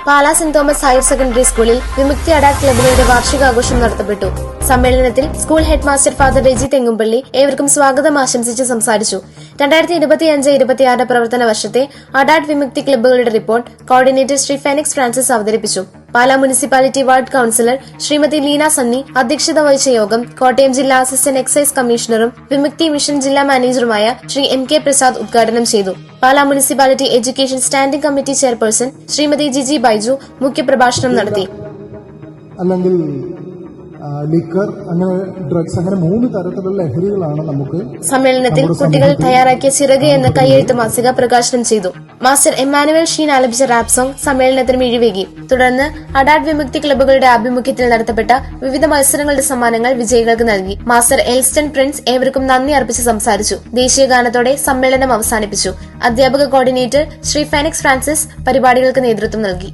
Pala saint Thomas higher secondary സ്കൂളിൽ Vimukthi adapt ക്ലബ്ബുകളുടെ വാർഷികാഘോഷം നടത്തപ്പെട്ടു. സമ്മേളനത്തിൽ school head master father Reji Thengumpally ഏവർക്കും സ്വാഗതം ആശംസിച്ച് സംസാരിച്ചു. 2025-26 പ്രവർത്തന വർഷത്തെ അഡാപ്റ്റ് വിമുക്തി ക്ലബ്ബുകളുടെ report coordinator Shri Fenix Francis അവതരിപ്പിച്ചു. Pala municipality ward councillor Shrimathi Leena Sunny അധ്യക്ഷത വഹിച്ച യോഗം കോട്ടയം ജില്ലാ അസിസ്റ്റന്റ് എക്സൈസ് കമ്മീഷണറും വിമുക്തി മിഷൻ ജില്ലാ മാനേജറുമായ ശ്രീ MK പ്രസാദ് ഉദ്ഘാടനം ചെയ്തു. Pala municipality education standing committee chairperson Shrimathi Giji Baiju മുഖ്യപ്രഭാഷണം നടത്തി. അല്ലെങ്കിൽ ലിക്കർ, അങ്ങനെ ഡ്രഗ്സ്, അങ്ങനെ 3 തരത്തിലുള്ള ലഹരികളാണ് നമുക്ക്. സമ്മേളനത്തിൽ കുട്ടികൾ തയ്യാറാക്കിയ ചിറക് എന്ന കയ്യെഴുത്ത് മാസിക പ്രകാശനം ചെയ്തു. മാസ്റ്റർ എമ്മാനുവൽ ഷീൻ ആലപിച്ച റാപ്പ് സോങ് സമ്മേളനത്തിന് മിഴിവേകി. തുടർന്ന് അഡാപ്റ്റ് വിമുക്തി ക്ലബ്ബുകളുടെ ആഭിമുഖ്യത്തിൽ നടത്തപ്പെട്ട വിവിധ മത്സരങ്ങളുടെ സമ്മാനങ്ങൾ വിജയികൾക്ക് നൽകി. മാസ്റ്റർ എൽസ്റ്റൺ പ്രിൻസ് ഏവർക്കും നന്ദി അർപ്പിച്ച് സംസാരിച്ചു. ദേശീയ ഗാനത്തോടെ സമ്മേളനം അവസാനിപ്പിച്ചു. അധ്യാപക കോർഡിനേറ്റർ ശ്രീ ഫെനിക്സ് ഫ്രാൻസിസ് പരിപാടികൾക്ക് നേതൃത്വം നൽകി.